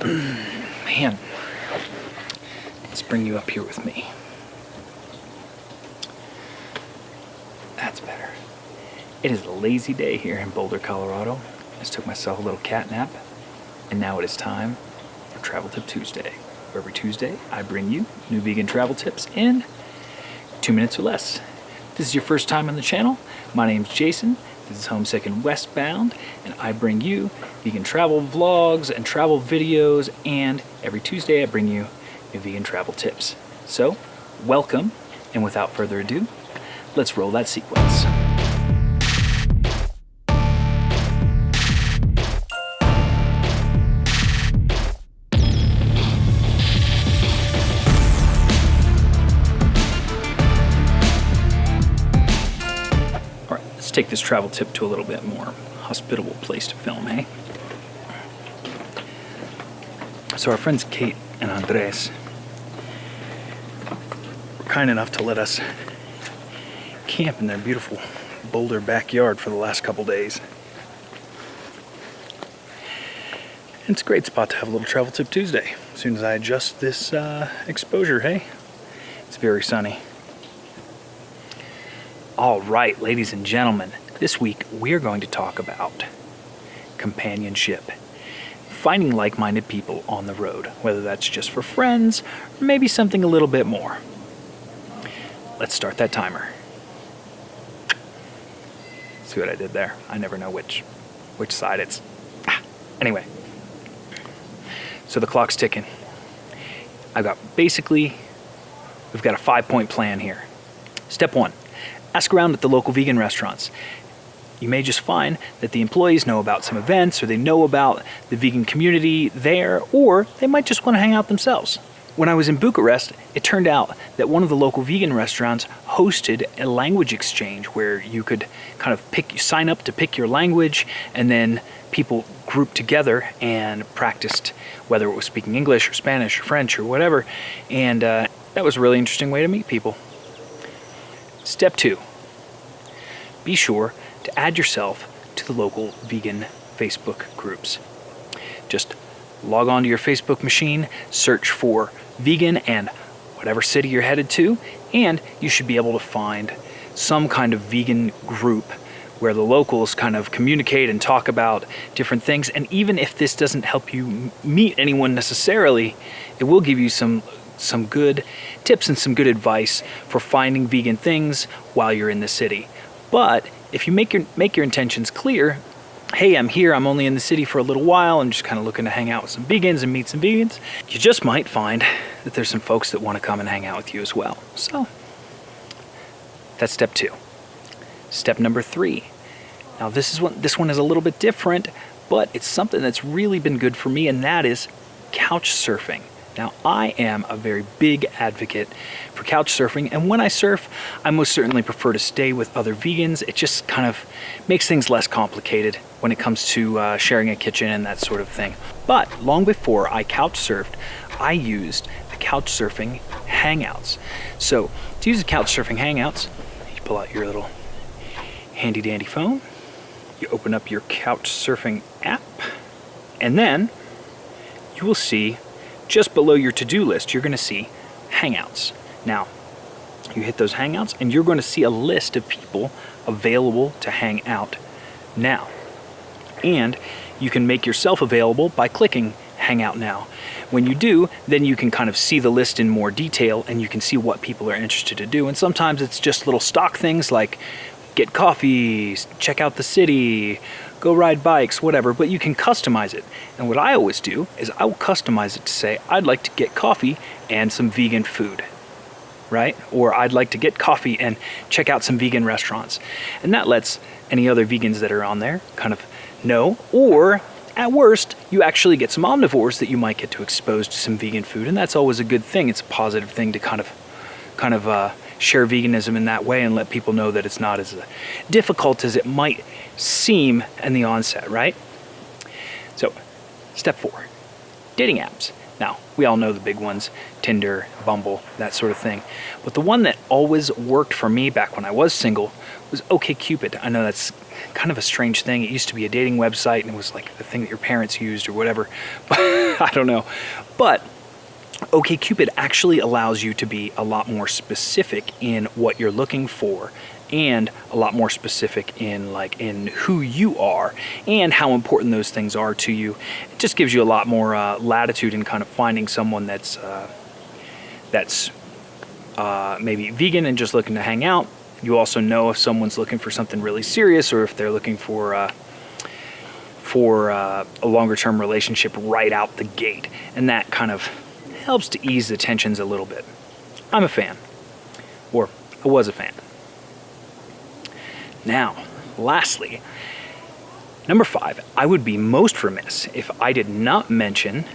Man, let's bring you up here with me. That's better. It is a lazy day here in Boulder, Colorado. I just took myself a little cat nap, and now it is time for Travel Tip Tuesday. Every Tuesday, I bring you new vegan travel tips in 2 minutes or less. If this is your first time on the channel, my name's Jason. This is Homesick and Westbound, and I bring you vegan travel vlogs and travel videos, and every Tuesday I bring you new vegan travel tips. So, welcome, and without further ado, let's roll that sequence. Let's take this travel tip to a little bit more hospitable place to film, hey? So our friends Kate and Andres were kind enough to let us camp in their beautiful Boulder backyard for the last couple days. And it's a great spot to have a little Travel Tip Tuesday. As soon as I adjust this exposure, hey? It's very sunny. All right, ladies and gentlemen, this week we're going to talk about companionship. Finding like-minded people on the road, whether that's just for friends or maybe something a little bit more. Let's start that timer. See what I did there? I never know which side it's. Anyway, so the clock's ticking. We've got a 5-point plan here. Step 1. Ask around at the local vegan restaurants. You may just find that the employees know about some events, or they know about the vegan community there, or they might just want to hang out themselves. When I was in Bucharest, it turned out that one of the local vegan restaurants hosted a language exchange where you could kind of sign up to pick your language, and then people grouped together and practiced, whether it was speaking English or Spanish or French or whatever, and that was a really interesting way to meet people. Step 2, be sure to add yourself to the local vegan Facebook groups. Just log on to your Facebook machine, search for vegan and whatever city you're headed to, and you should be able to find some kind of vegan group where the locals kind of communicate and talk about different things. And even if this doesn't help you meet anyone necessarily, it will give you some good tips and some good advice for finding vegan things while you're in the city. But if you make your intentions clear, hey, I'm here, I'm only in the city for a little while, I'm just kind of looking to hang out with some vegans and meet some vegans, you just might find that there's some folks that want to come and hang out with you as well. So that's step 2. Step number 3. Now this one is a little bit different, but it's something that's really been good for me, and that is couch surfing. Now, I am a very big advocate for couch surfing, and when I surf, I most certainly prefer to stay with other vegans. It just kind of makes things less complicated when it comes to sharing a kitchen and that sort of thing. But long before I couch surfed, I used the couch surfing hangouts. So, to use the couch surfing hangouts, you pull out your little handy dandy phone, you open up your couch surfing app, and then you will see just below your to-do list, you're going to see Hangouts. Now, you hit those Hangouts, and you're going to see a list of people available to hang out now. And you can make yourself available by clicking Hangout Now. When you do, then you can kind of see the list in more detail, and you can see what people are interested to do. And sometimes it's just little stock things like get coffee, check out the city, go ride bikes, whatever, but you can customize it. And what I always do is I will customize it to say, I'd like to get coffee and some vegan food, right? Or I'd like to get coffee and check out some vegan restaurants. And that lets any other vegans that are on there kind of know, or at worst, you actually get some omnivores that you might get to expose to some vegan food, and that's always a good thing. It's a positive thing to kind of share veganism in that way and let people know that it's not as difficult as it might seem in the onset, right? So, step 4, dating apps. Now, We all know the big ones, Tinder, Bumble, that sort of thing. But the one that always worked for me back when I was single was OkCupid. I know that's kind of a strange thing. It used to be a dating website, and it was like the thing that your parents used or whatever. But I don't know. But OkCupid actually allows you to be a lot more specific in what you're looking for, and a lot more specific in who you are and how important those things are to you. It just gives you a lot more latitude in kind of finding someone that's maybe vegan and just looking to hang out. You also know if someone's looking for something really serious, or if they're looking for a longer-term relationship right out the gate, and that kind of helps to ease the tensions a little bit. I'm a fan, or I was a fan. Now, lastly, number 5, I would be most remiss if I did not mention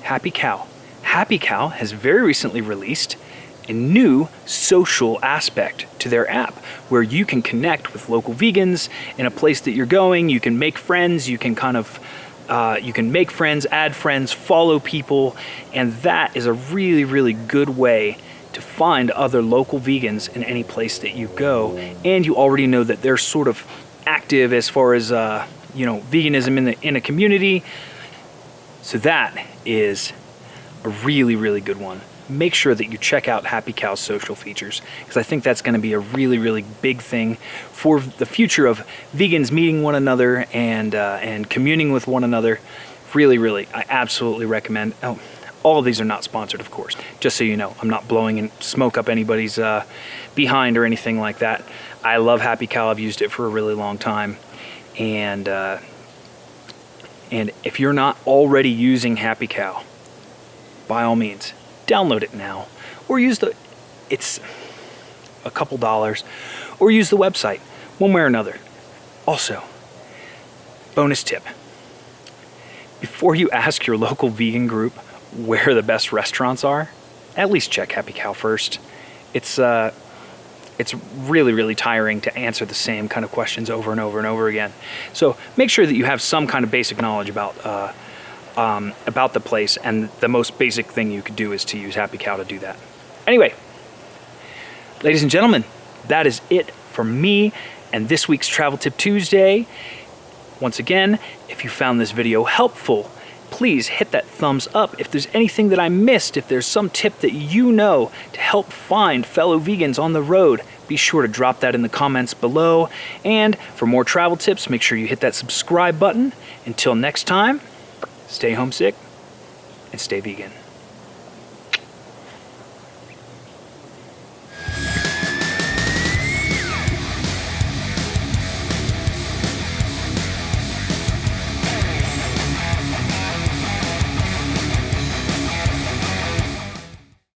Happy Cow. Happy Cow has very recently released a new social aspect to their app where you can connect with local vegans in a place that you're going. You can make friends, you can make friends, add friends, follow people, and that is a really, really good way to find other local vegans in any place that you go. And you already know that they're sort of active as far as veganism in a community. So that is a really, really good one. Make sure that you check out Happy Cow's social features, because I think that's going to be a really, really big thing for the future of vegans meeting one another and communing with one another. Really, really, I absolutely recommend. Oh, all of these are not sponsored, of course. Just so you know, I'm not blowing smoke up anybody's behind or anything like that. I love Happy Cow. I've used it for a really long time, and if you're not already using Happy Cow, by all means, download it now, or it's a couple dollars, or use the website, one way or another. Also, bonus tip: before you ask your local vegan group where the best restaurants are, at least check Happy Cow first. It's really, really tiring to answer the same kind of questions over and over and over again. So make sure that you have some kind of basic knowledge about the place, and the most basic thing you could do is to use Happy Cow to do that. Anyway, ladies and gentlemen, that is it for me and this week's Travel Tip Tuesday. Once again, if you found this video helpful, please hit that thumbs up. If there's anything that I missed, if there's some tip that you know to help find fellow vegans on the road, be sure to drop that in the comments below. And for more travel tips, make sure you hit that subscribe button. Until next time, stay homesick and stay vegan.